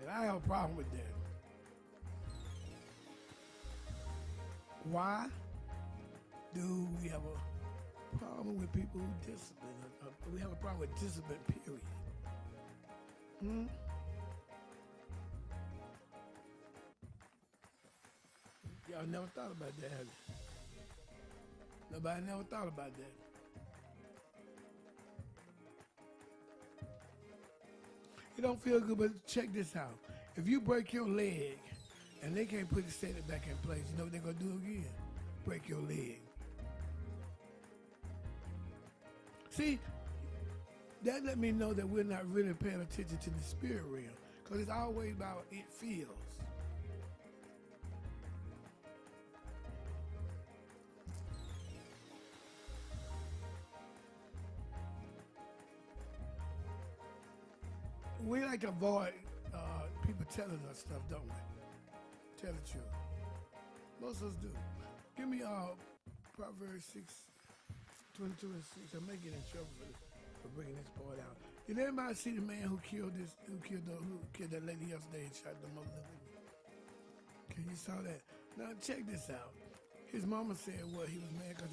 And I have a problem with that. Why do we have a problem with people who discipline? We have a problem with discipline, period. Hmm? Y'all never thought about that, have you? Nobody never thought about that. It don't feel good, but check this out. If you break your leg and they can't put it set it back in place, you know what they're gonna do again? Break your leg. See, that let me know that we're not really paying attention to the spirit realm, because it's always about it feels. We like to avoid people telling us stuff, don't we? Tell the truth. Most of us do. Give me Proverbs 6:22 and 6. I may get in trouble for bringing this part out. Did anybody see the man who killed that lady yesterday and shot the mother? Okay, you saw that. Now check this out. His mama said what? He was mad because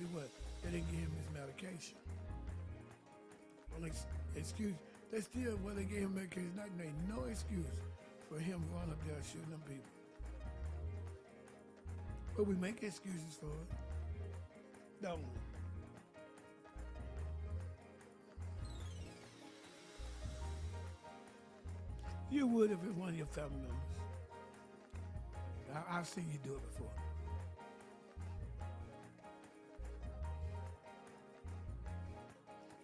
they didn't give him his medication. Well, excuse. They still, they gave him medication, not made no excuse for him going up there shooting them people. But we make excuses for it, don't we? You would if it was one of your family members. I've seen you do it before.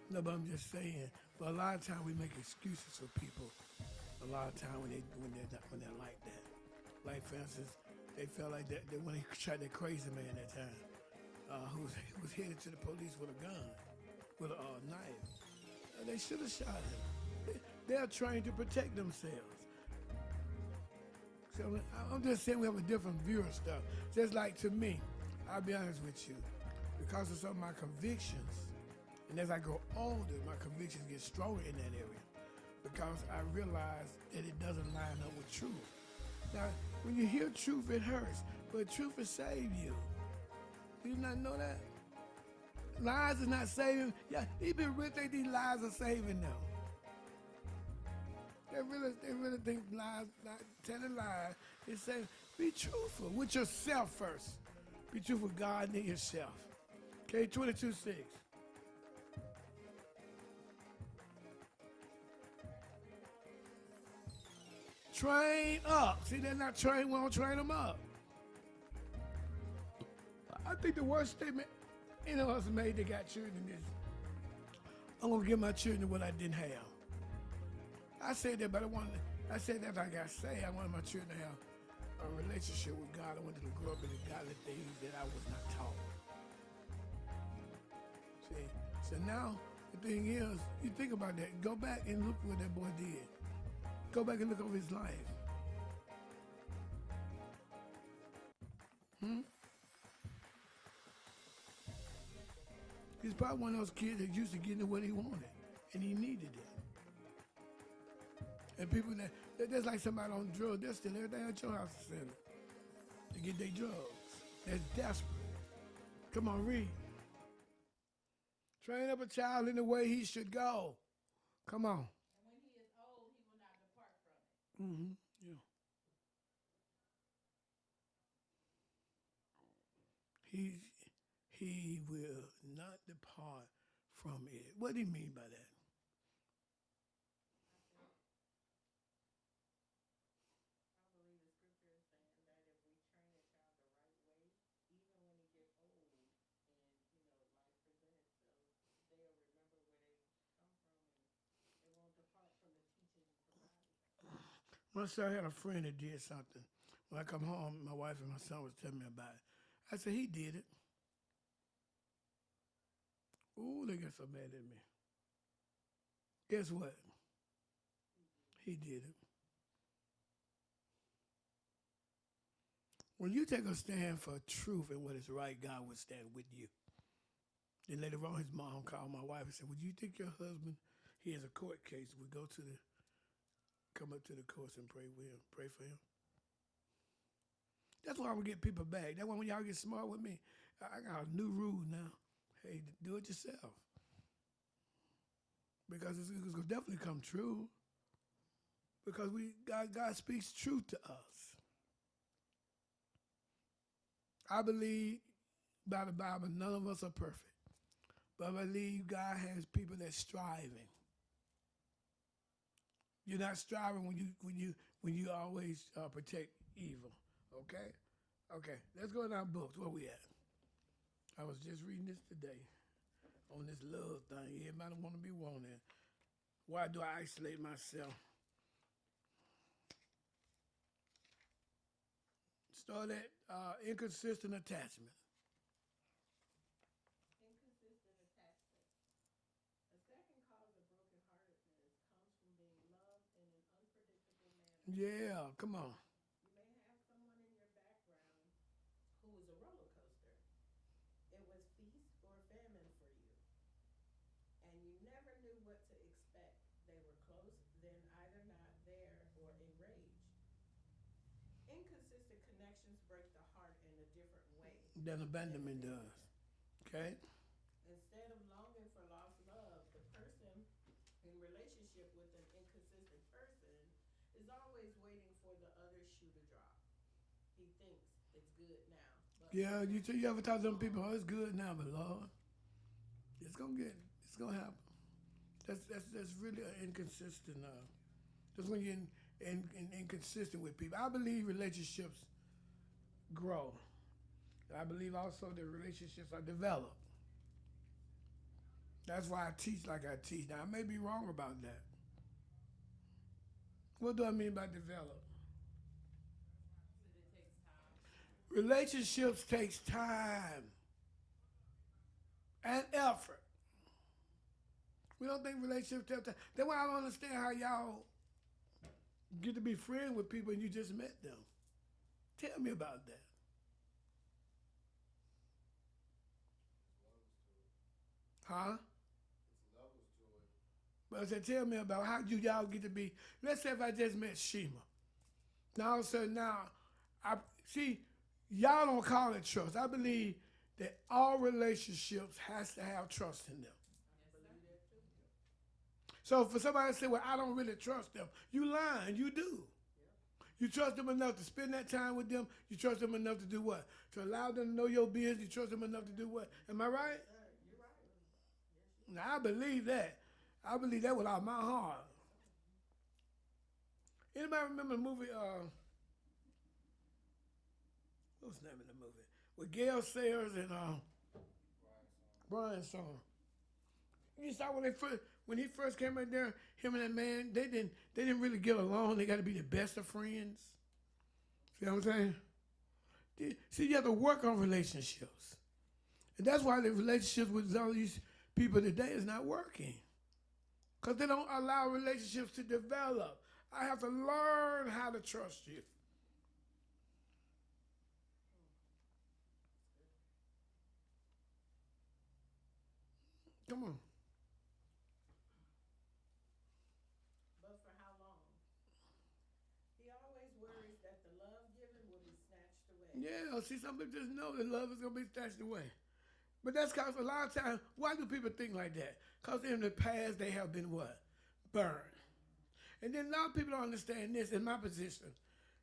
No, but I'm just saying. But a lot of times we make excuses for people. A lot of times when they're like that. Like for instance, they felt like that when they shot that crazy man that time, who was headed to the police with a gun, with a knife. They should have shot him. They're trained to protect themselves. So I'm just saying we have a different view of stuff. Just like to me, I'll be honest with you, because of some of my convictions, and as I grow older, my convictions get stronger in that area because I realize that it doesn't line up with truth. Now, when you hear truth, it hurts, but truth will save you. Do you not know that? Lies is not saving. Yeah, people really think these lies are saving them. They really think lies, not telling lies, is saying, be truthful with yourself first. Be truthful with God and yourself. Okay, 22:6. Train up. See, they're not trained. We don't train them up. I think the worst statement any of us made that got children is, I'm going to give my children what I didn't have. I said that, but I said that like I say, I wanted my children to have a relationship with God. I wanted them to grow up in the godly things that I was not taught. See, so now the thing is, you think about that. Go back and look what that boy did. Go back and look over his life. He's probably one of those kids that used to get what he wanted, and he needed it. And people that's like somebody on drugs, they're still everything at your house to sell it, to get their drugs. That's desperate. Come on, read. Train up a child in the way he should go. Come on. And when he is old, he will not depart from it. Yeah. He will not depart from it. What do you mean by that? I believe the scripture is saying that if we train a child the right way, even when he gets old and life presents itself, they'll remember where they come from and they won't depart from the teaching provided. Once I had a friend that did something. When I come home, my wife and my son was telling me about it. I said, he did it. Ooh, they got so mad at me. Guess what? He did it. When you take a stand for truth and what is right, God will stand with you. Then later on, his mom called my wife and said, would you think your husband, he has a court case, would go to the come up to the course and pray with him, pray for him. That's why I'm gonna get people back. That's why when y'all get smart with me, I got a new rule now. Hey, do it yourself. Because it's gonna definitely come true. Because God speaks truth to us. I believe by the Bible, none of us are perfect. But I believe God has people that's striving. You're not striving when you always protect evil. Okay? Okay. Let's go in our books. Where we at? I was just reading this today on this love thing. Everybody want to be wanted. Why do I isolate myself? Start at inconsistent attachment. Inconsistent attachment. A second cause of brokenheartedness comes from being loved in an unpredictable manner. Yeah, come on. You may have someone in your background who is a roller coaster. It was feast or famine for you, and you never knew what to expect. They were close, then either not there or enraged. Inconsistent connections break the heart in a different way Than than abandonment does. abandonment. Okay? Instead of longing for lost love, the person in relationship with an inconsistent person is always waiting for the other shoe to drop. He thinks it's good now, but Yeah, you ever talk to them people, oh, it's good now, but Lord, it's gonna happen. That's really an inconsistent. That's when you're inconsistent with people. I believe relationships grow. I believe also that relationships are developed. That's why I teach like I teach. Now I may be wrong about that. What do I mean by develop? said it takes time. Relationships takes time and effort. We don't think relationships take time. That's why I don't understand how y'all get to be friends with people and you just met them. Tell me about that. Huh? But I said, tell me about how you y'all get to be. Let's say if I just met Shima. Now all of a sudden now, I see y'all don't call it trust. I believe that all relationships has to have trust in them. I believe that too. So for somebody to say, well, I don't really trust them, you lying. You do. You trust them enough to spend that time with them. You trust them enough to do what? To allow them to know your business. You trust them enough to do what? Am I right? You're right. Yes, you Now, I believe that. I believe that with all my heart. Anybody remember the movie, what's the name of the movie? With Gail Sayers and Brian Song. You saw when he first came in there, him and that man, they didn't really get along. They got to be the best of friends. See what I'm saying? See, you have to work on relationships. And that's why the relationships with all these people today is not working. Because they don't allow relationships to develop. I have to learn how to trust you. Come on. But for how long? He always worries that the love given will be snatched away. Yeah, see, some people just know that love is going to be snatched away. But that's because a lot of times, why do people think like that? Because in the past, they have been what? Burned. And then a lot of people don't understand this in my position.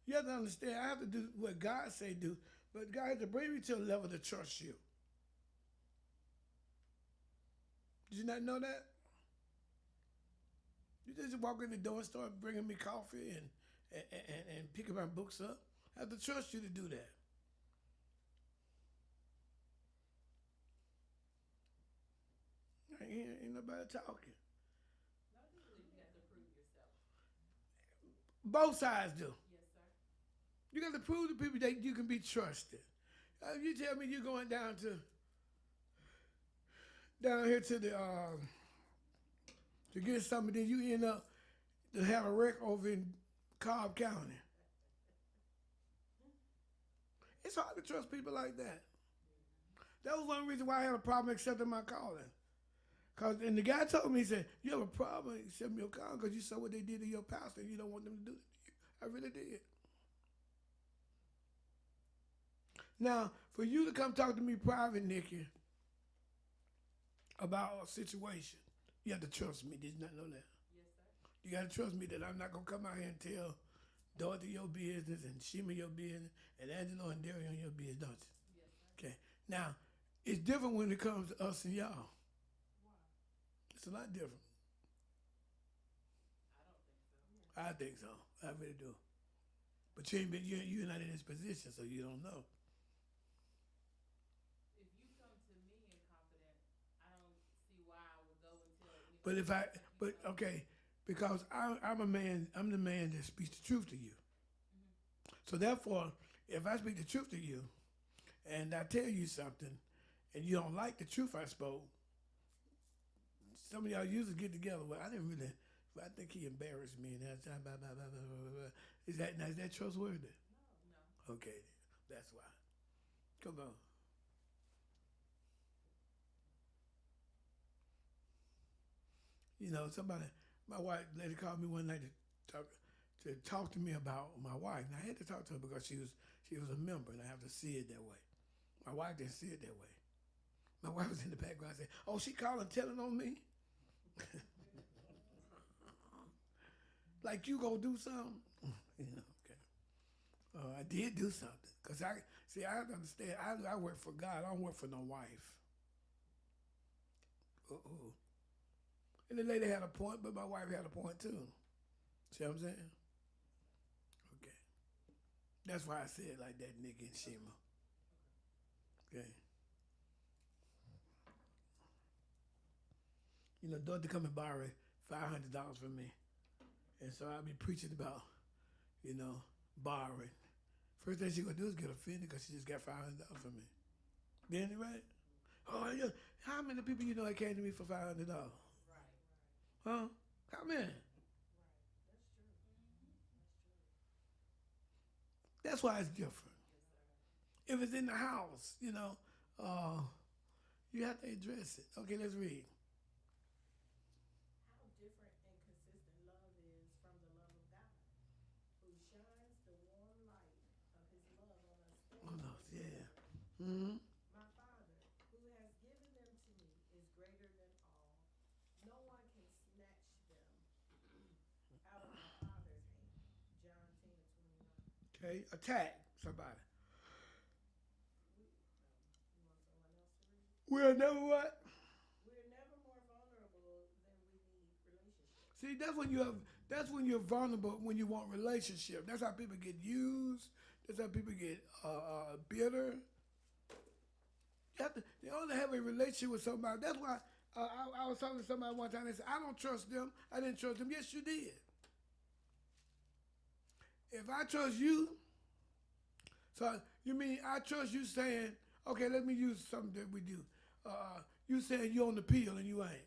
You have to understand, I have to do what God say do, but God has to bring me to a level to trust you. Did you not know that? You just walk in the door and start bringing me coffee and picking my books up. I have to trust you to do that. Ain't nobody talking. No, you believe you have to prove yourself. Both sides do. Yes, sir. You got to prove to people that you can be trusted. If you tell me you're going down here to the to get something, then you end up to have a wreck over in Cobb County. It's hard to trust people like that. That was one reason why I had a problem accepting my calling. And the guy told me, he said, you have a problem, he sent me a call because you saw what they did to your pastor and you don't want them to do it to you. I really did. Now, for you to come talk to me private, Nikki, about a situation, you have to trust me. Did you not know that? Yes, sir. You got to trust me that I'm not going to come out here and tell Dorothy your business and Shima your business and Angelo and Darian your business, don't you? Yes, sir. Okay. Now, it's different when it comes to us and y'all. Why? It's a lot different. I don't think so. I think so. I really do. But you ain't been, you're not in this position, so you don't know. If you come to me in confidence, I don't see why I would go and tell But anybody if I, else like you but told me. okay, because I'm a man, I'm the man that speaks the truth to you. So therefore, if I speak the truth to you, and I tell you something, and you don't like the truth I spoke, some of y'all usually get together. Well, I didn't really. I think he embarrassed me, and that's blah, blah, blah, blah, blah, blah, blah. Is that trustworthy? No. Okay, that's why. Come on. You know, somebody, my wife, lady called me one night to talk to me about my wife. And I had to talk to her because she was a member, and I have to see it that way. My wife didn't see it that way. My wife was in the background saying, "Oh, she calling, telling on me, like you gonna do something." You know, okay. I did do something because I have to understand. I work for God. I don't work for no wife. Uh-oh. And the lady had a point, but my wife had a point too. See what I'm saying? Okay. That's why I said it like that, Nick and Shima. Okay. You know, Dorothy come and borrow $500 from me. And so I'll be preaching about, you know, borrowing. First thing she gonna do is get offended because she just got $500 from me. Then right? Oh, yeah. How many people you know that came to me for $500? Right. Huh? How many? Right. That's true. That's why it's different. Yes, sir. If it's in the house, you know, you have to address it. Okay, let's read. How different and consistent love is from the love of God, who shines the warm light of his love on us Oh, no, daily. yeah. Mm-hmm. My Father, who has given them to me, is greater than all. No one can snatch them out of my Father's hand. John 10:29. Okay, attack somebody. You want someone else to read? We'll never what? We're never more vulnerable than we need relationship. See, that's when you're vulnerable when you want relationship. That's how people get used. That's how people get bitter. They only have a relationship with somebody. That's why I was talking to somebody one time. They said, "I don't trust them. I didn't trust them." Yes, you did. If I trust you, so you mean I trust you saying, "Okay, let me use something that we do." You saying you on the pill and you ain't,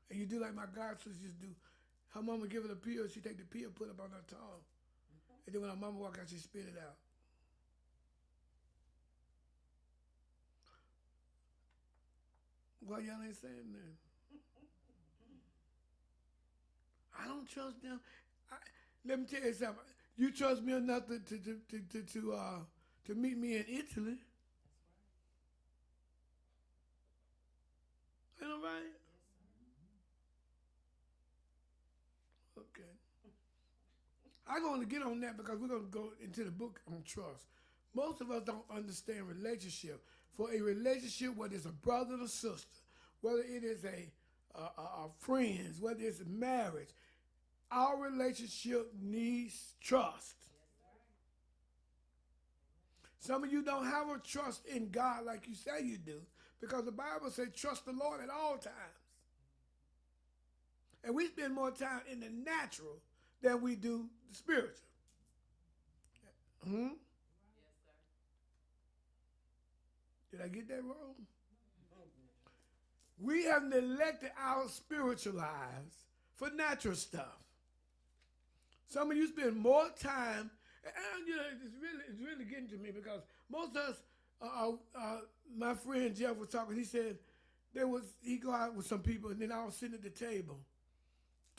and you do like my god sisters do. Her mama give her the pill. She take the pill, put it up on her tongue, and then when her mama walk out, she spit it out. Why y'all ain't saying that? I don't trust them. I, let me tell you something. You trust me enough to meet me in Italy. Ain't that right? Okay. I'm going to get on that because we're going to go into the book on trust. Most of us don't understand relationship. For a relationship, whether it's a brother or sister, whether it is a friends, whether it's a marriage, our relationship needs trust. Some of you don't have a trust in God like you say you do because the Bible says trust the Lord at all times. And we spend more time in the natural than we do the spiritual. Hmm? Yes, sir. Did I get that wrong? We have neglected our spiritual lives for natural stuff. Some of you spend more time, and you know, it's really getting to me because most of us, my friend Jeff was talking, he said, he go out with some people, and then I was sitting at the table,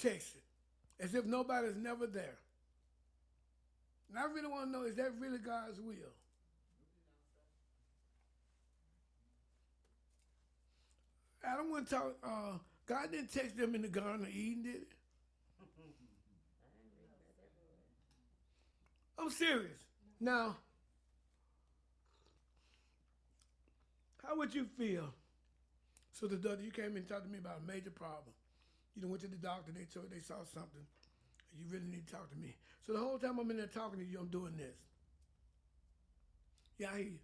texting, as if nobody's never there. And I really want to know, is that really God's will? I don't want to talk. God didn't text them in the Garden of Eden, did it? I'm serious. Now, how would you feel? So the doctor, you came in and talked to me about a major problem. You done went to the doctor, they told they saw something. You really need to talk to me. So the whole time I'm in there talking to you, I'm doing this. Yeah, I hear you.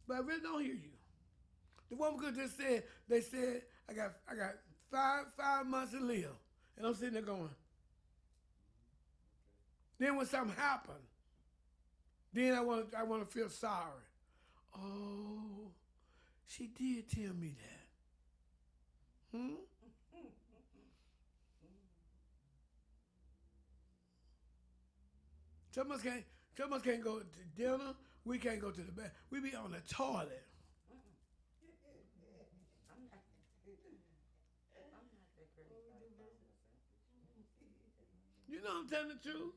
But I really don't hear you. The woman could just said, they said, I got five months to live. And I'm sitting there going. Then when something happened, then I want to feel sorry. Oh, she did tell me that. Some of us can't go to dinner. We can't go to the bed. We be on the toilet. You know I'm telling the truth.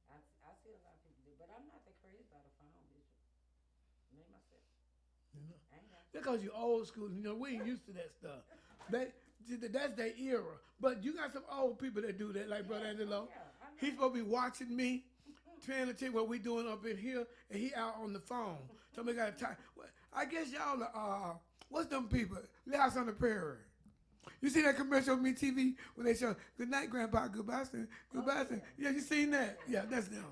I see a lot of people do, but I'm not that crazy about a phone, Bishop. Me myself. You know, I ain't got because you old school. You know we ain't used to that stuff. That's their era. But you got some old people that do that, like Brother Angelo. yeah, He's supposed to be watching me, trying to tell what we doing up in here, and he out on the phone. Somebody got time. I guess y'all are, what's them people? House on the Prairie. You see that commercial on me TV when they show "Good night, Grandpa, goodbye, son, goodbye, son." Yeah, you seen that? Yeah, that's them.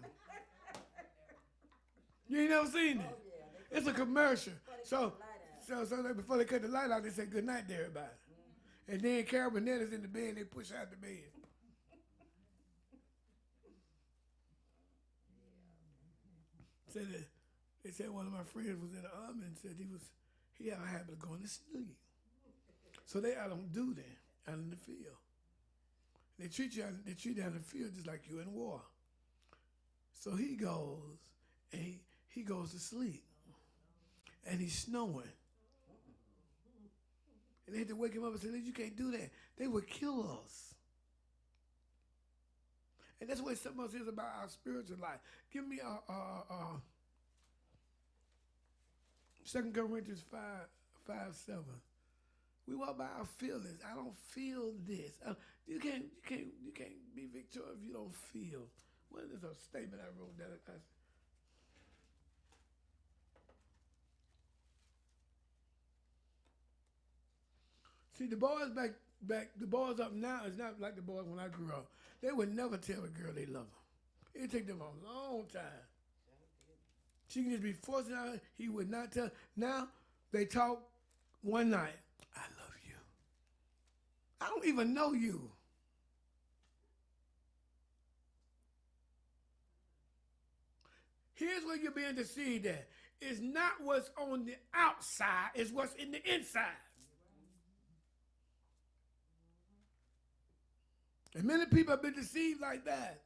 You ain't never seen it. It's a commercial. So before they cut the light out, they say "Good night" to everybody. And then Carol Burnett is in the bed, and they push out the bed. Said that, they said one of my friends was in the army and said he had a habit of going to sleep. So they out on duty out in the field. They treat you out in the field just like you in war. So he goes and he goes to sleep. And he's snowing. And they had to wake him up and say, "You can't do that. They would kill us." And that's what something else is about our spiritual life. Give me 2 Corinthians 5:7. We walk by our feelings. I don't feel this. You can't be victorious if you don't feel. What is a statement I wrote down? See, the boys the boys up now is not like the boys when I grew up. They would never tell a girl they love her. It'd take them a long time. She can just be forcing out. He would not tell. Now they talk one night. I love you. I don't even know you. Here's where you're being deceived at. It's not what's on the outside, it's what's in the inside. And many people have been deceived like that.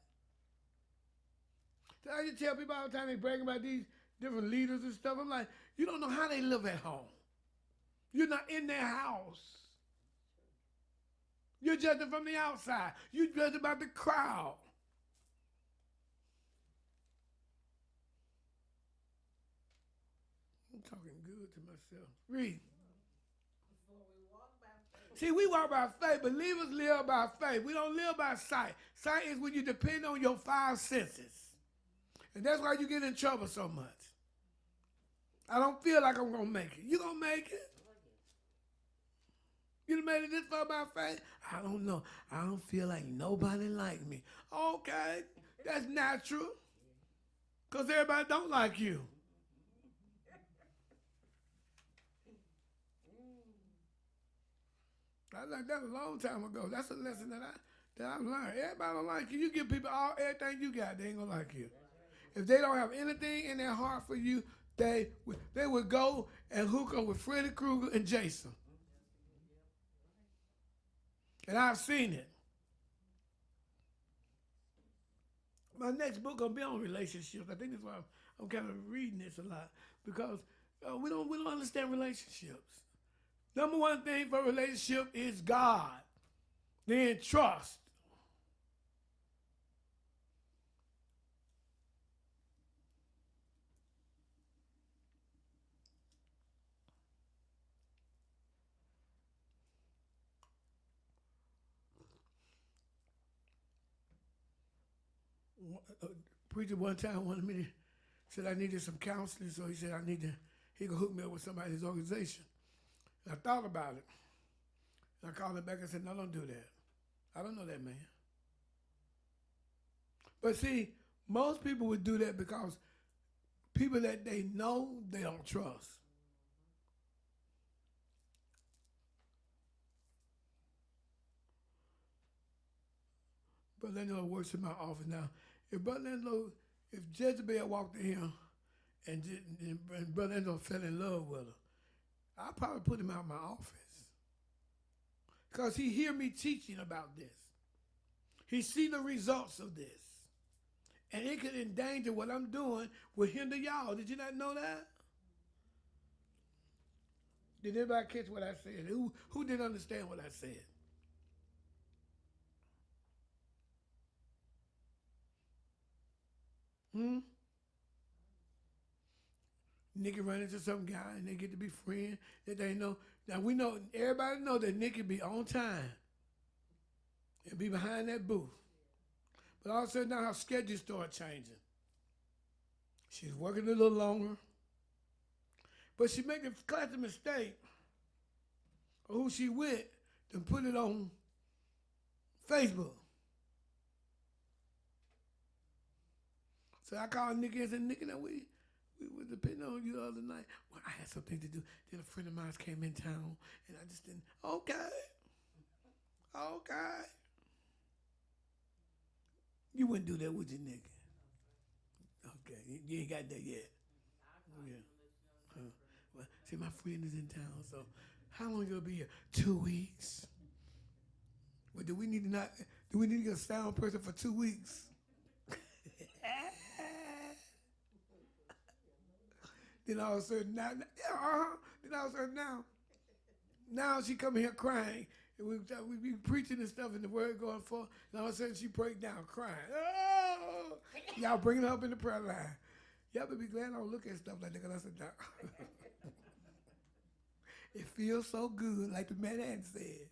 So I just tell people all the time, they bragging about these different leaders and stuff. I'm like, you don't know how they live at home. You're not in their house. You're judging from the outside. You judge about the crowd. I'm talking good to myself. Read. See, we walk by faith. Believers live by faith. We don't live by sight. Sight is when you depend on your five senses. And that's why you get in trouble so much. I don't feel like I'm going to make it. You going to make it? You done made it this far by faith? I don't know. I don't feel like nobody like me. Okay, that's natural. Because everybody don't like you. I learned that a long time ago. That's a lesson that I've learned. Everybody don't like you. You give people everything you got, they ain't gonna like you. If they don't have anything in their heart for you, they would go and hook up with Freddy Krueger and Jason. And I've seen it. My next book gonna be on relationships. I think that's why I'm kind of reading this a lot, because We don't understand relationships. Number one thing for a relationship is God. Then trust. A preacher one time wanted me to, said I needed some counseling, so he said he could hook me up with somebody in his organization. And I thought about it. And I called him back and said, no, don't do that. I don't know that man. But see, most people would do that because people that they know, they don't trust. Brother Angelo works in my office now. If Brother Angelo, if Jezebel walked in here and Brother Angelo fell in love with her, I'd probably put him out of my office. Because he hear me teaching about this. He see the results of this. And it could endanger what I'm doing will hinder y'all. Did you not know that? Did anybody catch what I said? Who didn't understand what I said? Hmm? Nikki run into some guy and they get to be friends that they know. Now we know, everybody know that Nikki be on time and be behind that booth. But all of a sudden now her schedule start changing. She's working a little longer. But she make a classic mistake of who she with and put it on Facebook. So I called Nikki and said, Nikki, now we were depending on you the other night. Well, I had something to do. Then a friend of mine came in town, and I just didn't. Okay. You wouldn't do that, would you, Nikki? Okay. You ain't got that yet. Yeah. Well, see, my friend is in town, so how long you gonna be here? 2 weeks. Well, do we need to get a sound person for 2 weeks? Then all of a sudden Then all of a sudden now she come here crying. And we be preaching and stuff and the word going forth. And all of a sudden she break down crying. Oh! Y'all bringing her up in the prayer line. Y'all better be glad I don't look at stuff like that because I said, no. It feels so good, like the man had said,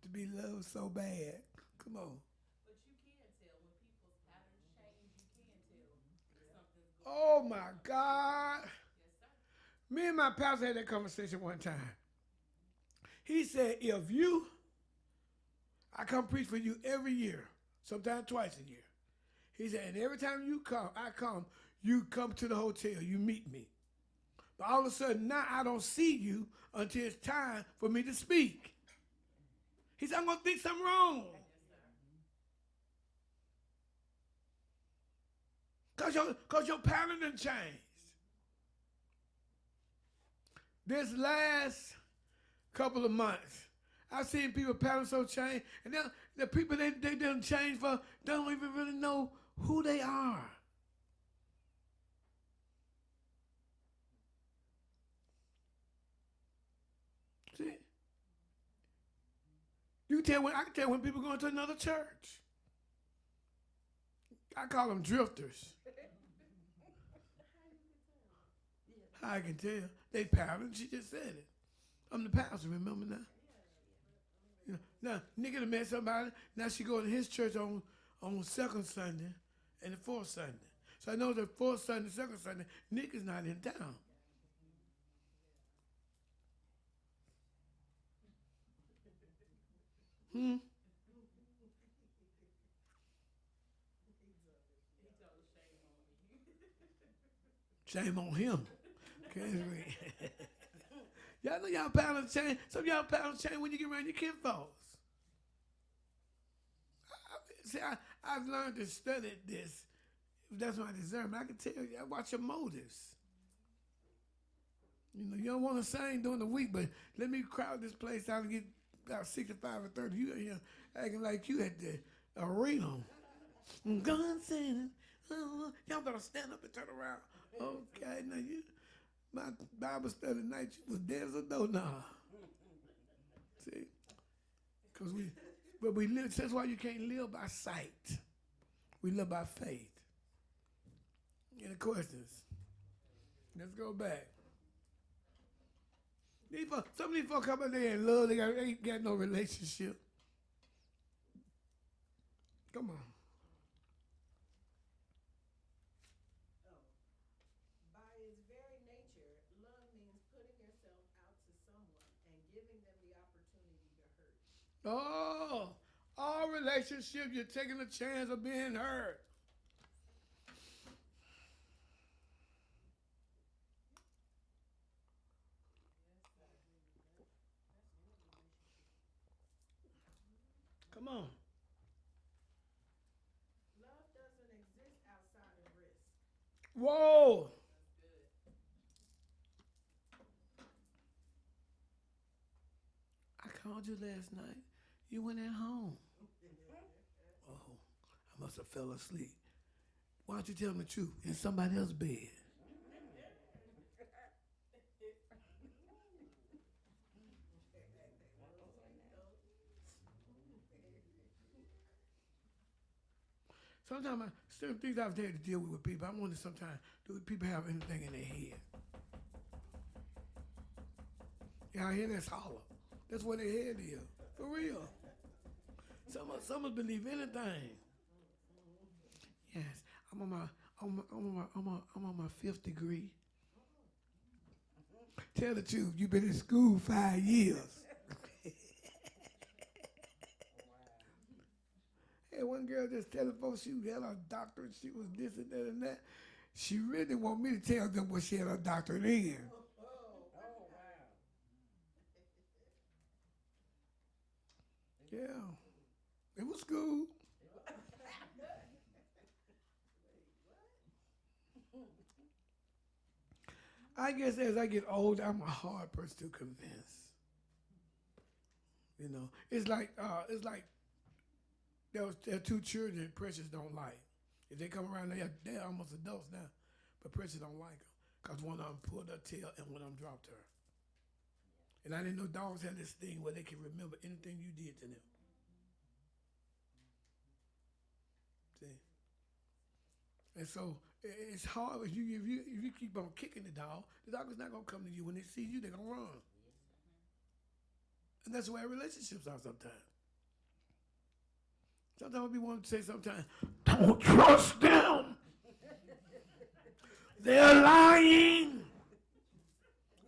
to be loved so bad. Come on. But you can tell when people's patterns change. You can tell if something's going Oh on. my God. Yes, sir. Me and my pastor had that conversation one time. He said, I come preach for you every year, sometimes twice a year. He said, and every time you come to the hotel, you meet me. But all of a sudden now I don't see you until it's time for me to speak. He said, I'm going to think something wrong. Because your pattern done changed. This last couple of months, I've seen people pattern so change, and the people they done change for don't even really know who they are. See? I can tell when people going to another church. I call them drifters. How I can tell? They pattern. She just said it. I'm the pastor, remember now? Now, Nikki done met somebody. Now she go to his church on second Sunday and the fourth Sunday. So I know the fourth Sunday, second Sunday, Nikki's not in town. Hmm? He told shame on me. Shame on him. Okay. Y'all know y'all patterns change. Some of y'all patterns change when you get around your kinfolks. See, I've learned to study this. That's my discernment. I can tell you, I watch your motives. You know, you don't want to sing during the week, but let me crowd this place out and get about 65 or 30. You here acting like you at the arena. God said, y'all better stand up and turn around. Okay, now my Bible study night, you was dead as a doorknob. See? Because we live, that's why you can't live by sight. We live by faith. Any questions? Let's go back. Some of these folks come out there in love, they ain't got no relationship. Come on. By its very nature, love means putting yourself out to someone and giving them the opportunity to hurt. Oh, all relationships, you're taking a chance of being hurt. Come on. Love doesn't exist outside of risk. Whoa. I called you last night. You went at home. Oh, I must have fell asleep. Why don't you tell me the truth? In somebody else's bed. Sometimes certain things I've had to deal with people. I wonder sometimes, do people have anything in their head? Yeah, I hear that's hollow. That's where their head is. For real. Some of believe anything. Yes, I'm on my fifth degree. Tell the truth, you've been in school 5 years. Hey, one girl just telling folks she had her doctorate, she was this and that and that. She really want me to tell them what she had her doctorate in. Yeah, it was school. I guess as I get older, I'm a hard person to convince. You know, it's like there are two children Precious don't like. If they come around, they're almost adults now, but Precious don't like them because one of them pulled her tail and one of them dropped her. And I didn't know dogs had this thing where they can remember anything you did to them. See, and so it's hard if you keep on kicking the dog is not gonna come to you. When they see you, they're gonna run. And that's the way relationships are sometimes. Sometimes we want to say sometimes, don't trust them. They're lying.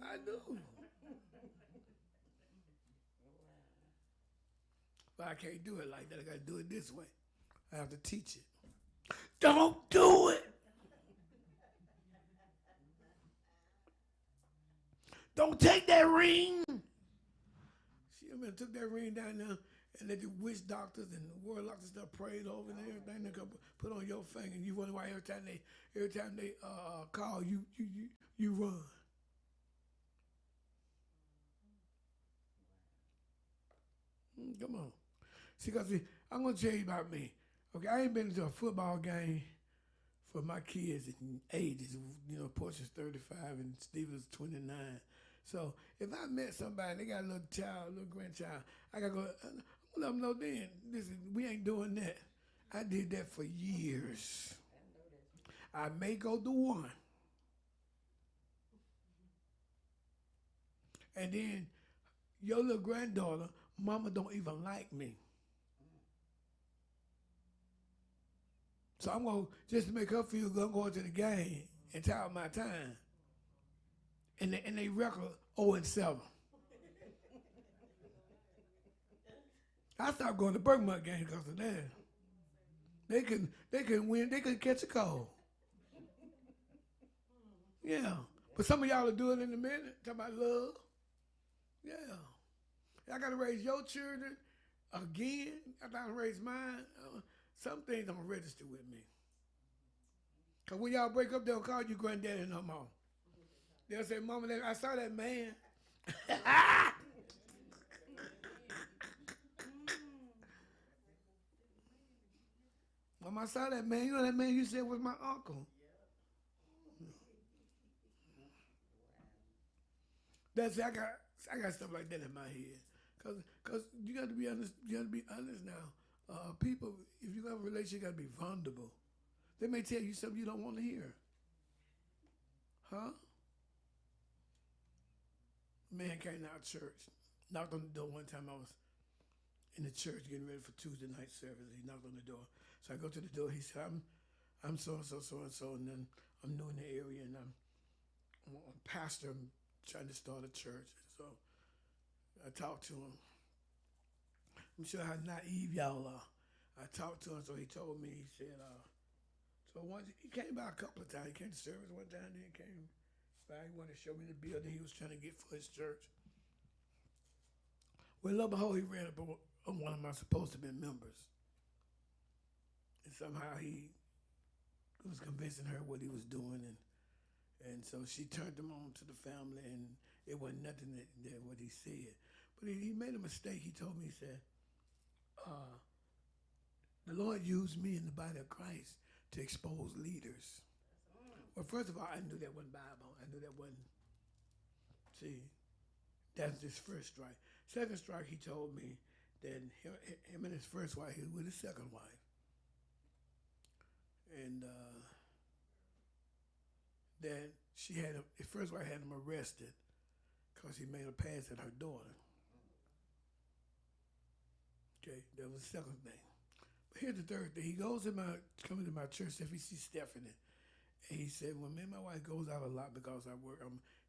I do. But I can't do it like that. I got to do it this way. I have to teach it. Don't do it. Don't take that ring. She took that ring down there and let the witch doctors and the warlocks and stuff prayed over and everything they could put on your finger. And you wonder why every time they call you run. Come on. See, because I'm going to tell you about me. Okay, I ain't been to a football game for my kids in ages. You know, Portia's 35 and Steven's 29. So if I met somebody and they got a little child, a little grandchild, I got to go, let them know then, listen, we ain't doing that. I did that for years. I may go to one. And then your little granddaughter, mama don't even like me. So I'm going to, just to make her feel good, I'm going to the game and tie up my time. And they record 0-7. I stopped going to Bergmont games because of that. They can win, they could catch a cold. Yeah. But some of y'all will do it in a minute, talking about love. Yeah. I got to raise your children again. I got to raise mine. Some things don't register with me. Because when y'all break up, they'll call you granddaddy no more. They'll say, Mama, I saw that man. Mama, I saw that man. You know that man you said was my uncle. That's I got stuff like that in my head, cause you got to be honest. You got to be honest now. People, if you have a relationship, you got to be vulnerable. They may tell you something you don't want to hear, huh? Man came out of church, knocked on the door one time. I was in the church getting ready for Tuesday night service. He knocked on the door, so I go to the door. He said, I'm so and so, so and so, and then I'm new in the area, and I'm a pastor. I'm trying to start a church, so I talked to him. I'm sure how naive y'all are. I talked to him, so he told me. He said, so once he came by a couple of times. He came to service one time, then he came by. He wanted to show me the building he was trying to get for his church. Well, lo and behold, he ran up on one of my supposed to be members, and somehow he was convincing her what he was doing, and so she turned him on to the family, and it wasn't nothing that what he said. But he made a mistake. He told me, he said, uh, the Lord used me in the body of Christ to expose leaders. Well, first of all, I knew that wasn't Bible. I knew that wasn't. See, that's his first strike. Second strike, he told me that him and his first wife, he was with his second wife. And that she had him, his first wife had him arrested because he made a pass at her daughter. Okay, that was the second thing. But here's the third thing. He goes coming to my church if he sees Stephanie. And he said, well, me and my wife goes out a lot because I work.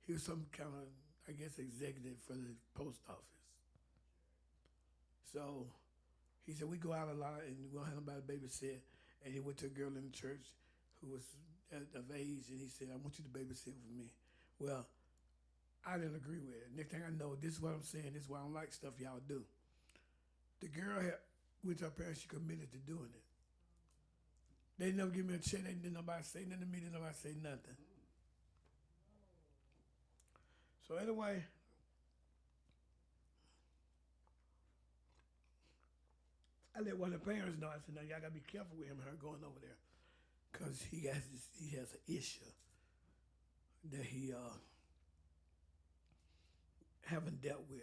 He was some kind of, I guess, executive for the post office. So he said, we go out a lot and we don't have nobody to babysit. And he went to a girl in the church who was of age, and he said, I want you to babysit with me. Well, I didn't agree with it. Next thing I know, this is what I'm saying. This is why I don't like stuff y'all do. The girl went to her parents. She committed to doing it. They never give me a check. They didn't nobody say nothing to me. Didn't nobody say nothing. So anyway, I let one of the parents know. I said, now y'all gotta be careful with him and her going over there, cause he has an issue that he haven't dealt with.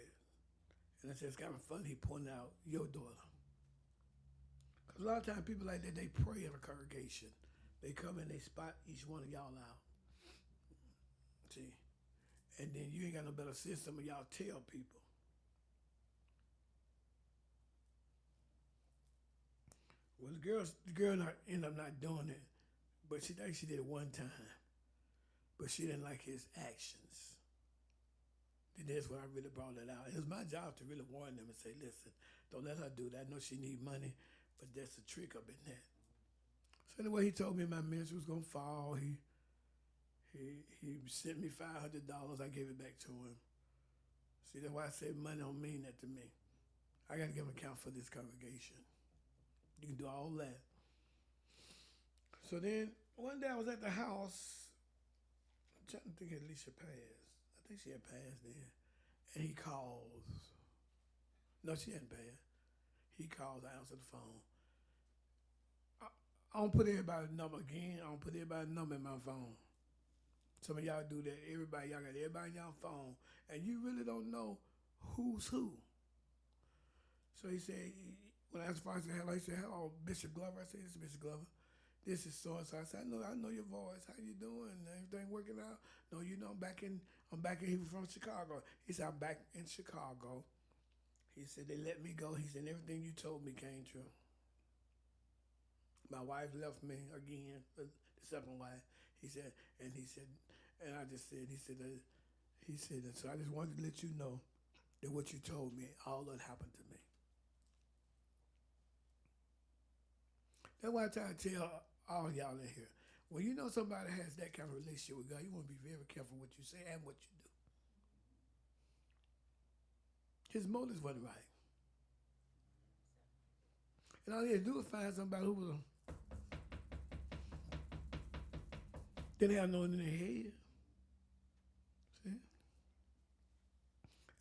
And I said, it's kind of funny he pointed out your daughter. Because a lot of times people like that, they pray in a congregation. They come and they spot each one of y'all out. See? And then you ain't got no better system, and y'all tell people. Well, the girl ended up not doing it, but she think she did it one time. But she didn't like his actions. And that's when I really brought it out. It was my job to really warn them and say, listen, don't let her do that. I know she need money, but that's a trick up in that. So anyway, he told me my ministry was gonna fall. He sent me $500. I gave it back to him. See, that's why I say money don't mean that to me. I gotta give an account for this congregation. You can do all that. So then one day I was at the house. I'm trying to think Alicia passed. I think she had passed then. And he calls. No, she hadn't passed. He calls, I answer the phone. I don't put everybody's number again. I don't put everybody's number in my phone. Some of y'all do that. Y'all got everybody in y'all phone, and you really don't know who's who. So he said, when I asked if I said hello, he said, hello, Bishop Glover. I said, this is Bishop Glover. This is so and so. I said, I know your voice. How you doing? Everything working out? No, you know, I'm back in. He was from Chicago. He said, I'm back in Chicago. He said, they let me go. He said, everything you told me came true. My wife left me again, the second wife. He said, and I just said, he said, so I just wanted to let you know that what you told me, all that happened to me. That's why I try to tell all y'all in here, when you know somebody has that kind of relationship with God, you want to be very careful what you say and what you do. His motives wasn't right. And all he had to do was find somebody who was didn't have no in their head. See?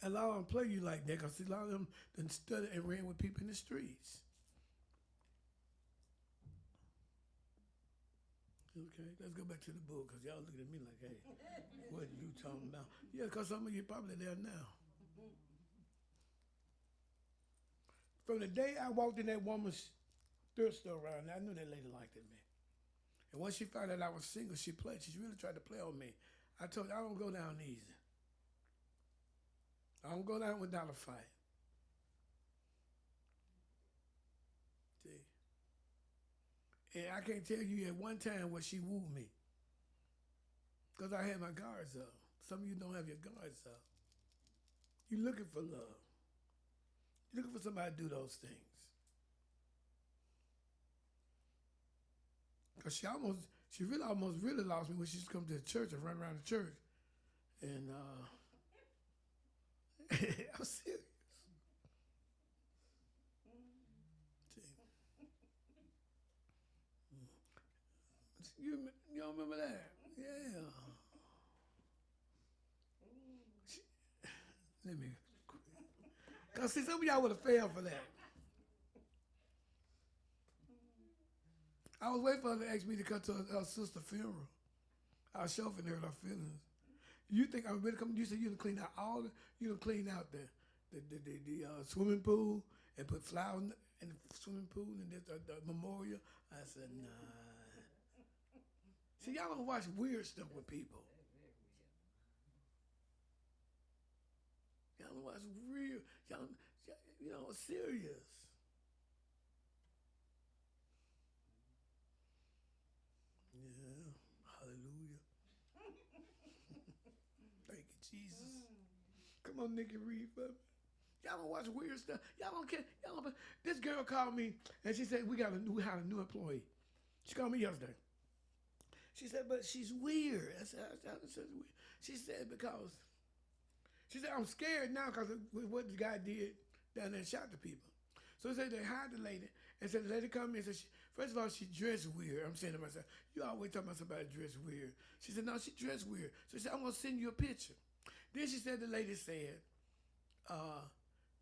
And a lot of them play you like that because a lot of them done studied and ran with people in the streets. Okay, let's go back to the book because y'all looking at me like, hey, what are you talking about? Yeah, because some of you probably there now. From the day I walked in that woman's thrift store around, I knew that lady liked me. And once she found out I was single, she played. She really tried to play on me. I told her, I don't go down easy. I don't go down without a fight. See? And I can't tell you at one time where she wooed me. Because I had my guards up. Some of you don't have your guards up. You're looking for love. You're looking for somebody to do those things. Because she really almost really lost me when she used to come to the church and run around the church. And I'm serious. You don't remember that? Yeah. Let me. Because see, some of y'all would have failed for that. I was waiting for her to ask me to come to her sister's funeral. I was chauffeuring her feelings. You think I'm ready to come? You said you done clean out you done clean out the swimming pool and put flowers in the swimming pool and the memorial. I said, nah. See, y'all don't watch weird stuff with people. Y'all don't watch real, y'all, serious. Yeah, hallelujah. Thank you, Jesus. Come on, Nikki, read for me. Y'all don't watch weird stuff. Y'all don't care. This girl called me and she said we had a new employee. She called me yesterday. She said, but she's weird. I said, weird. She said because I'm scared now because of what the guy did down there and shot the people. So they said they hired the lady and said the lady come in and said first of all she dressed weird. I'm saying to myself, you always talking about somebody dressed weird. She said no, she dressed weird. So she said I'm gonna send you a picture. Then she said the lady said,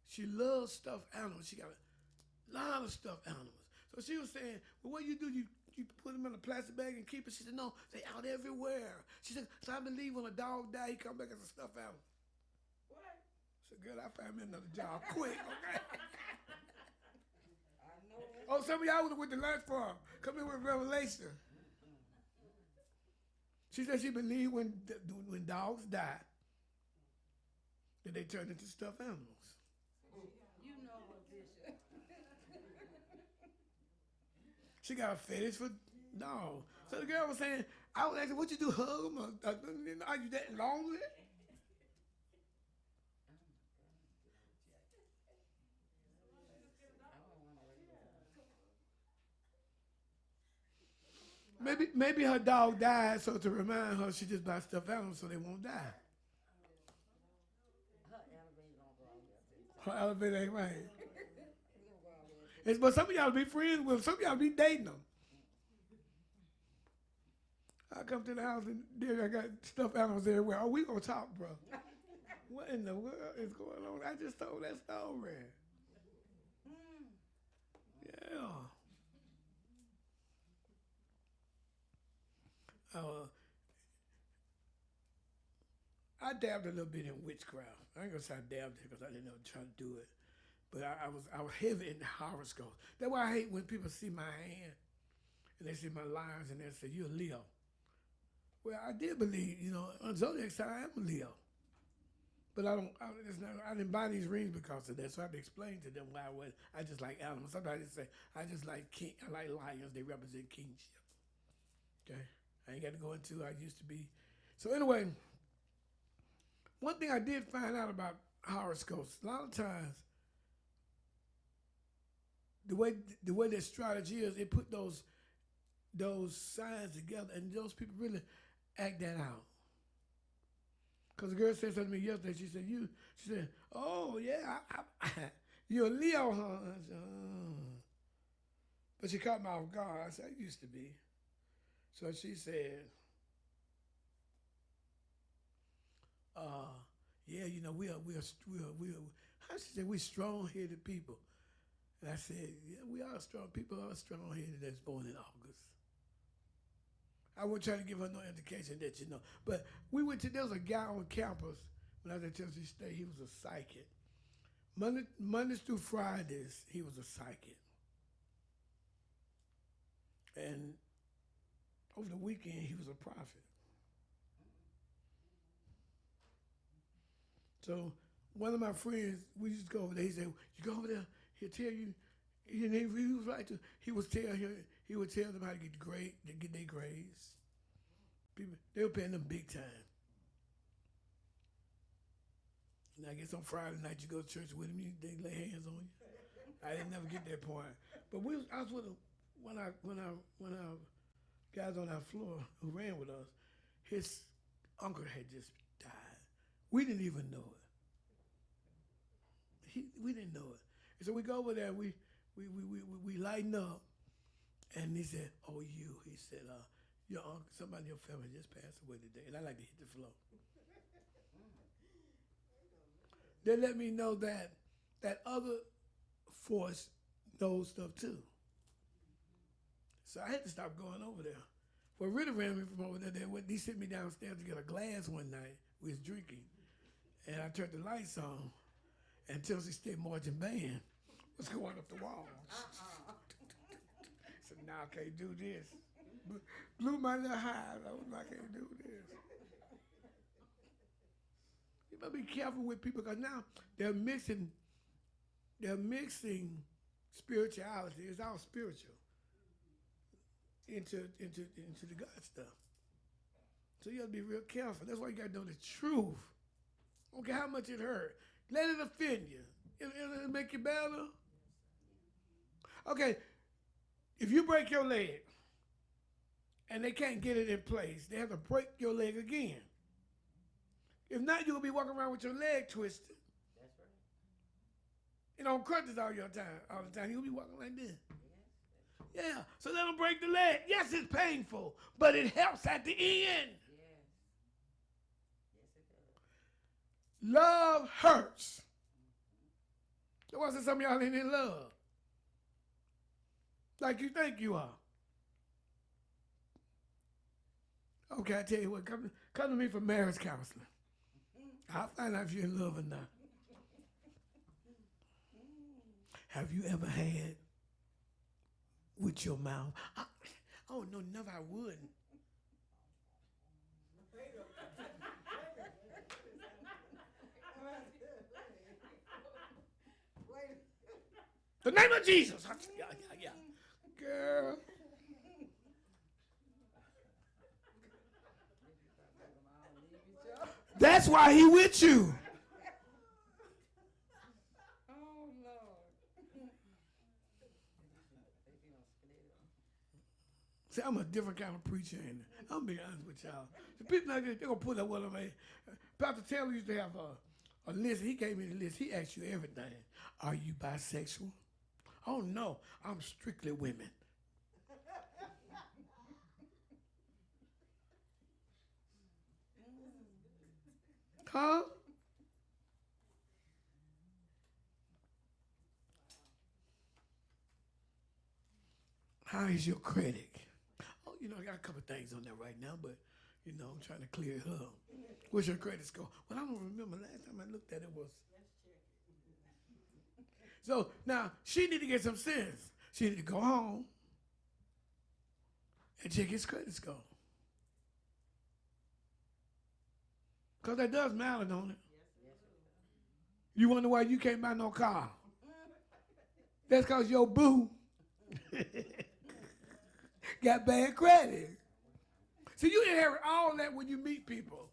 she loves stuffed animals. She got a lot of stuffed animals. So she was saying, well, what you do? You put them in a plastic bag and keep it? She said, no, they out everywhere. She said, so I believe when a dog dies, he come back as a stuffed animal. What? I said, girl, I found me another job quick, okay? I know that. Oh, some of y'all would have went to lunch for her. Come in with Revelation. She said she believed when dogs die, that they turn into stuffed animals. You know what, Bishop. She got a fetish for dogs. So the girl was saying, I was asking, what you do, hug them? Are you that lonely? Maybe her dog died, so to remind her, she just buy stuffed animals so they won't die. Her elevator ain't right. But some of y'all be friends with them. Some of y'all be dating them. I come to the house and there I got stuffed animals everywhere. Oh, we gonna talk, bro. What in the world is going on? I just told that story. Yeah. I dabbed a little bit in witchcraft. I ain't gonna say I dabbed it because I didn't know try to do it. But I was heavy in the horoscopes. That's why I hate when people see my hand and they see my lines and they say, you're a Leo. Well, I did believe, on zodiac side I am a Leo. But I didn't buy these rings because of that. So I had to explain to them why I just like animals. Sometimes they say I just like I like lions. They represent kingship. Okay, I ain't got to go into. I used to be. So anyway, one thing I did find out about horoscopes. A lot of times, the way their strategy is, it put those signs together, and those people really act that out. Because the girl said something to me yesterday. She said, oh, yeah, you're a Leo, huh? I said, oh. But she caught me off guard. I said, I used to be. So she said, yeah, we're how she said, we're strong-headed people. And I said, yeah, we are strong. People are strong-headed that's born in August. I wasn't trying to give her no indication that you know. But we went to, there was a guy on campus when I was at Tennessee State. He was a psychic. Mondays through Fridays, he was a psychic. And over the weekend, he was a prophet. So one of my friends, we used to go over there. He said, "You go over there, he'll tell you." He was right to. He would tell them how to get their grades. People, they were paying them big time. And I guess on Friday night you go to church with him, they lay hands on you. I didn't never get that point. But I was with him when our guys on our floor who ran with us. His uncle had just died. We didn't even know it. We didn't know it. And so we go over there. We lighten up, and he said, "Oh, you." He said, "Your uncle, somebody in your family just passed away today, and I like to hit the floor." They let me know that that other force knows stuff too. So I had to stop going over there. What really ran me from over there, he sent me downstairs to get a glass one night. We was drinking, and I turned the lights on, and Tennessee State Marching Band was going up the walls. So now I can't do this. Blew my little high. I can't do this. You better be careful with people because now they're mixing spirituality. It's all spiritual into the God stuff. So you have to be real careful. That's why you got to know the truth. Okay, how much it hurt. Let it offend you. It'll make you better. Okay, if you break your leg and they can't get it in place, they have to break your leg again. If not, you'll be walking around with your leg twisted. That's right. And on crutches all the time. You'll be walking like this. Yeah, so let them break the leg. Yes, it's painful, but it helps at the end. Yes. Yes, it does. Love hurts. So why some of y'all ain't in love? Like you think you are. Okay, I tell you what, come to me for marriage counseling. I'll find out if you're in love or not. Have you ever had with your mouth? Oh, no, never I wouldn't. The name of Jesus. Yeah. Girl. That's why he with you. Oh, Lord. See, I'm a different kind of preacher, ain't I? I'm being honest with y'all. The people like this, they're going to put up what I'm Pastor Taylor used to have a list. He gave me the list. He asked you everything. Are you bisexual? Oh, no. I'm strictly women. Huh? How is your credit? Oh, I got a couple things on there right now, but, I'm trying to clear it up. What's your credit score? Well, I don't remember. Last time I looked at it was. So now she need to get some sense. She need to go home and check his credit score. Because that does matter, don't it? You wonder why you can't buy no car. That's because your boo got bad credit. See, you inherit all that when you meet people.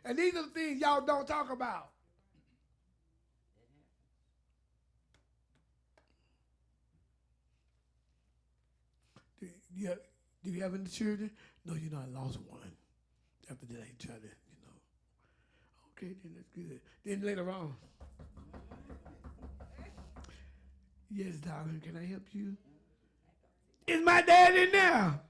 And these are the things y'all don't talk about. Do you have any children? No, I lost one. After that, I tried to, Okay, then that's good. Then later on, yes, darling, can I help you? Is my dad in there?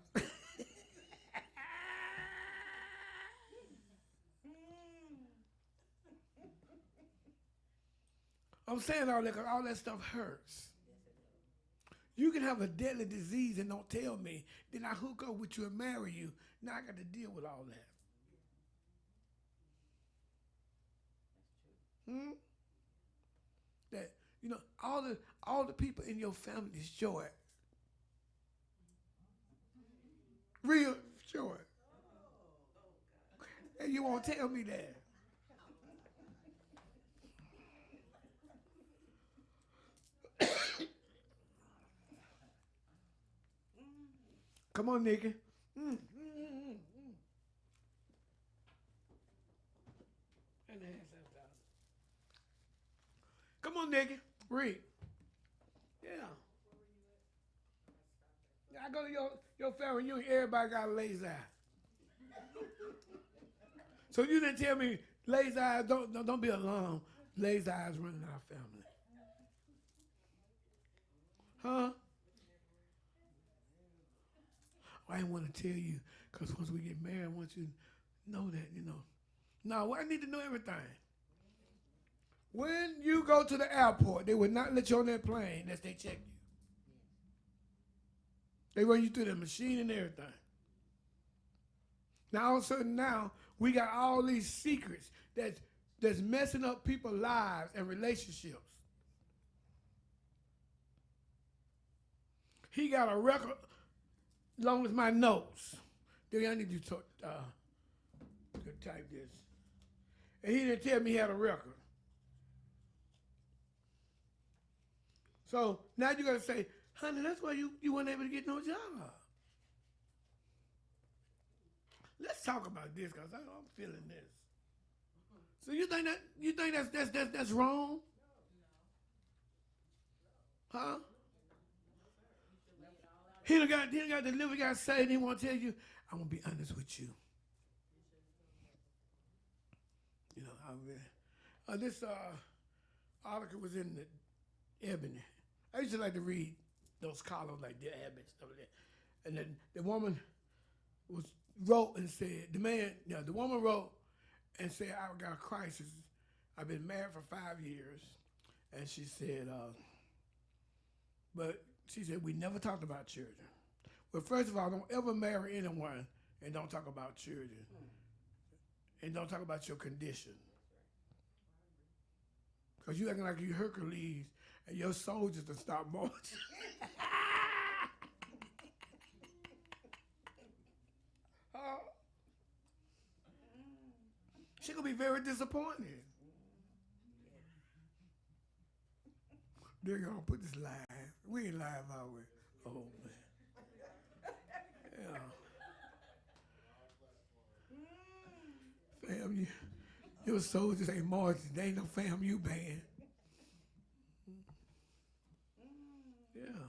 I'm saying all that because all that stuff hurts. You can have a deadly disease and don't tell me. Then I hook up with you and marry you. Now I got to deal with all that. Hmm? That all the people in your family is short. Real short. And you won't tell me that. Come on, Nikki. Mm, mm, mm, mm. And the hand sanitizer. Come on, Nikki. Read. Yeah. I go to your family reunion, everybody got a lazy eye. So you didn't tell me lazy eyes, don't be alarmed. Lazy eyes running our family. Huh? I didn't want to tell you because once we get married, I want you to know that. No, I need to know everything. When you go to the airport, they will not let you on that plane unless they check you. They run you through the machine and everything. Now all of a sudden now we got all these secrets that's messing up people's lives and relationships. He got a record long as my nose. Then I need you to type this. And he didn't tell me he had a record. So now you gotta say, honey, that's why you weren't able to get no job. Let's talk about this because I'm feeling this. So you think that's wrong? Huh? He done got delivered, got saved, he want to tell you, I'm gonna be honest with you. This article was in the Ebony. I used to like to read those columns like the Ebony stuff like that. And then the woman wrote and said, the woman wrote and said, I got a crisis. I've been married for 5 years. And she said, but she said, we never talked about children. Well, first of all, don't ever marry anyone and don't talk about children. And don't talk about your condition. Because you acting like you Hercules and your soldiers to stop marching. She gonna be very disappointed. They're gonna put this live. We ain't live, are we? Oh man. Yeah. Fam, your soldiers ain't marching. They ain't no fam you band. Yeah.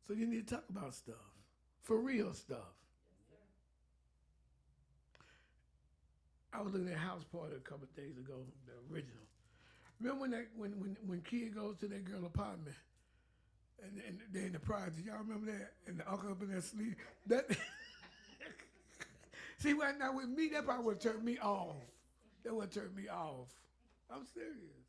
So you need to talk about stuff. For real stuff. I was looking at House Party a couple of days ago, the original. Remember when Kid goes to that girl apartment and they in the project, y'all remember that? And the uncle up in there sleep. That see, right now with me, that probably would have turned me off. That would have turned me off. I'm serious.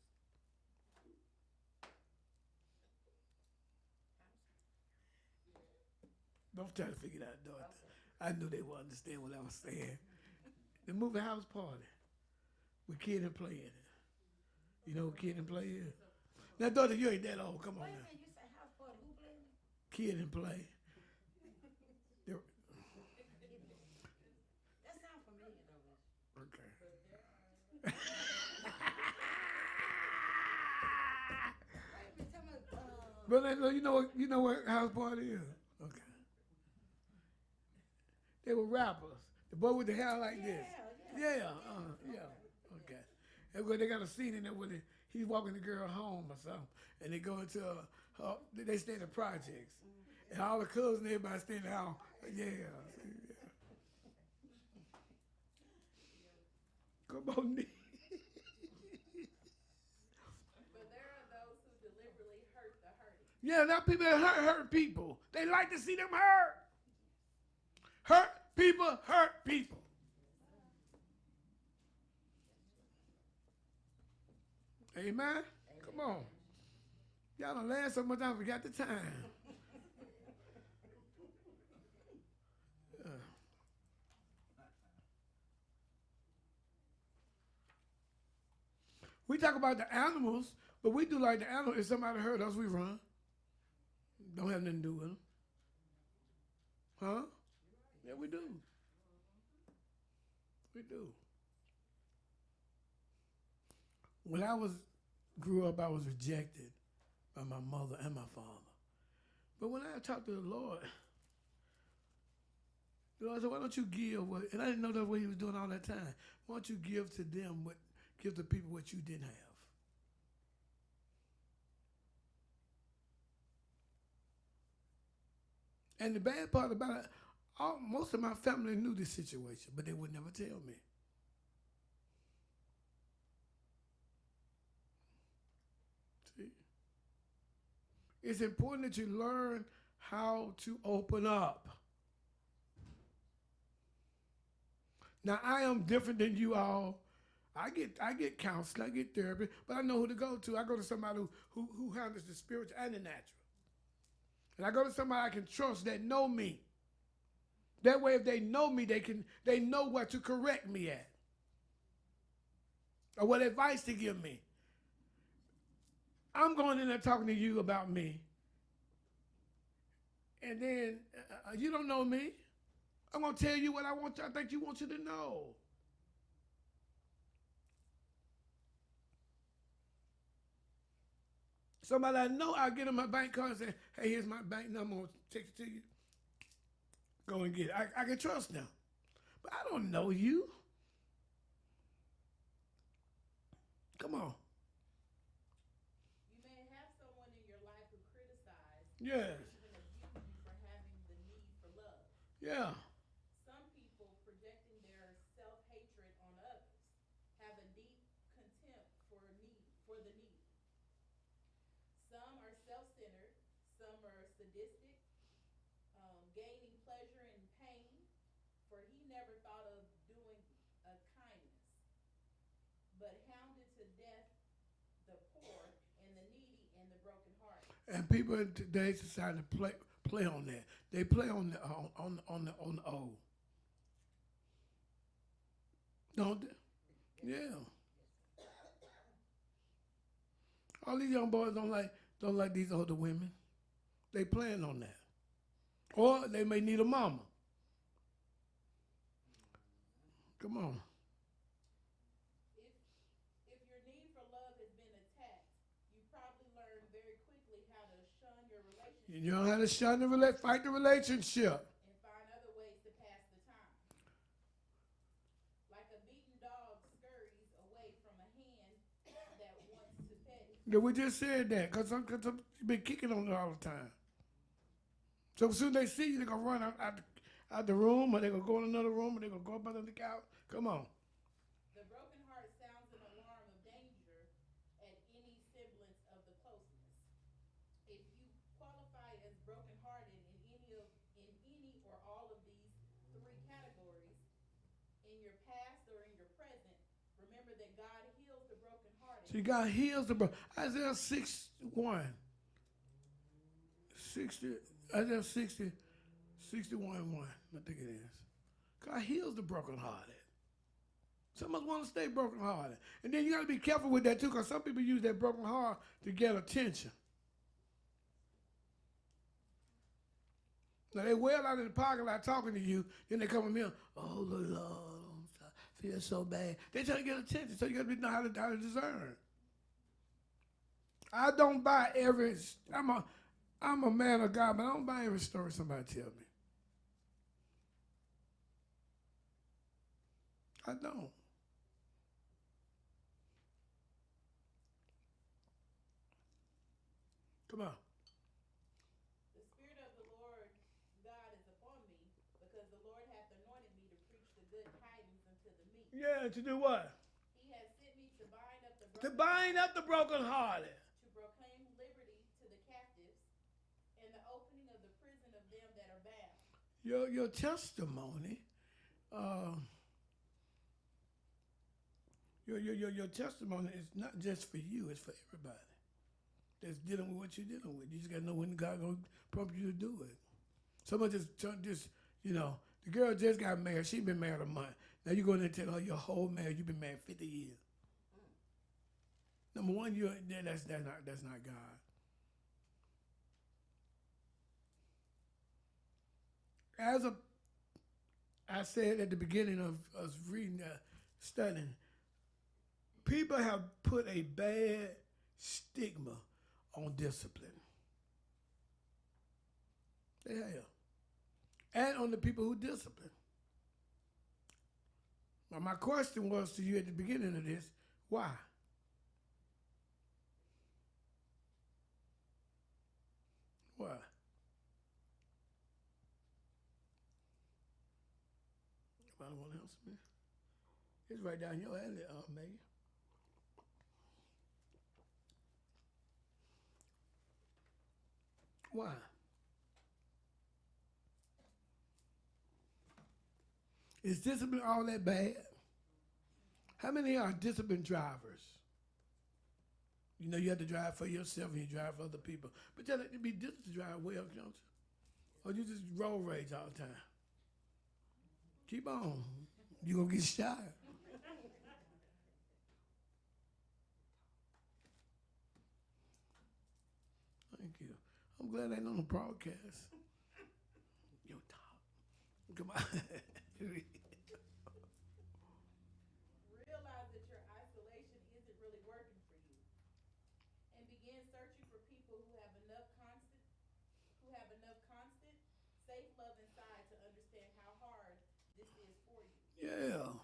Don't try to figure it out, daughter. I knew they would understand what I was saying. The movie House Party with Kid and Play in it. You know who Kid and Play is? Now, daughter, you ain't that old. Come on Wait a now. minute, you say house party. Who played it? Kid and Play. That sounds familiar though. Okay. Wait, tell me, But you know what House Party is? Okay. They were rappers. The boy with the hair like this. Yeah. Okay. And when they got a scene in there where he's walking the girl home or something, and they go into they stay in the projects, and all the cousins and everybody stay in the house. Yeah. Come on, Nick. but there are those who deliberately hurt the hurting. Yeah, there are people that hurt people. They like to see them hurt. Hurt people hurt people. Amen? Come on. Y'all done laughed so much I forgot the time. We talk about the animals, but we do like the animals. If somebody hurt us, we run. Don't have nothing to do with them. Huh? Yeah, we do. We do. When I grew up, I was rejected by my mother and my father. But when I talked to the Lord said, why don't you give what, and I didn't know that's what he was doing all that time. Why don't you give to them give the people what you didn't have? And the bad part about it, most of my family knew this situation, but they would never tell me. See? It's important that you learn how to open up. Now I am different than you all. I get counseling, I get therapy, but I know who to go to. I go to somebody who handles the spiritual and the natural. And I go to somebody I can trust that know me. That way if they know me, they know what to correct me at. Or what advice to give me. I'm going in there talking to you about me. And then you don't know me. I'm going to tell you what I think you want you to know. Somebody I know, I'll get in my bank card and say, hey, here's my bank number. I'm going to text it to you. Go and get it. I can trust them. But I don't know you. Come on. You may have someone in your life who criticizes Yes. or even abuse you for having the need for love. Yeah. Some people projecting their self-hatred on others have a deep contempt for the needy. Some are self-centered, some are sadistic, gaining pleasure in pain, for he never thought of doing a kindness, but hounded to death the poor and the needy and the brokenhearted. And people in today's society play on that. They play on the O. Don't they? Yeah. All these young boys don't like these older women. They playing on that. Or they may need a mama. Come on. If your need for love has been attacked, you probably learned very quickly how to shun your relationship. You know how to fight the relationship. And find other ways to pass the time. Like a beaten dog scurries away from a hand that wants to pet him. Yeah, we just said that because you've been kicking on it all the time. So as soon as they see you, they're going to run out the room, or they're going to go in another room, or they're going to go up under the couch. Come on. The broken heart sounds an alarm of danger at any semblance of the closeness. If you qualify as brokenhearted in any or all of these three categories, in your past or in your present, remember that God heals the brokenhearted. See, God heals the broken. Isaiah 61. 60, Isaiah 60, 61, 1. I think it is. God heals the brokenhearted. Some of us want to stay brokenhearted. And then you got to be careful with that too, because some people use that broken heart to get attention. Now they wail out in the parking lot talking to you, then they come in here, oh Lord, I feel so bad. They try to get attention, so you got to know how to discern. I don't buy I'm a man of God, but I don't buy every story somebody tell me. I don't. Come on. The Spirit of the Lord God is upon me, because the Lord hath anointed me to preach the good tidings unto the meek. Yeah, to do what? He has sent me to bind up the To bind up the brokenhearted. to proclaim liberty to the captives, and the opening of the prison of them that are bound. Your testimony, your testimony is not just for you; it's for everybody. that's dealing with what you're dealing with. You just gotta know when God gonna prompt you to do it. Someone just you know, the girl just got married. She been married a month. Now you go in there and tell her your whole marriage you've been married 50 years. Number one, that's not God. As a I said at the beginning of us reading studying, people have put a bad stigma on discipline. They have. And on the people who discipline. Now my question was to you at the beginning of this, why? Why? Anybody want to answer me? It's right down your alley, Megan. Why? Is discipline all that bad? How many are disciplined drivers? You know you have to drive for yourself and you drive for other people. But you have to be disciplined to drive well, don't you? Or you just road rage all the time. Keep on. You're going to get shot. Thank you. I'm glad I ain't on the broadcast. Yo, talk. Come on. Realize that your isolation isn't really working for you, and begin searching for people who have enough constant, safe love inside to understand how hard this is for you. Yeah.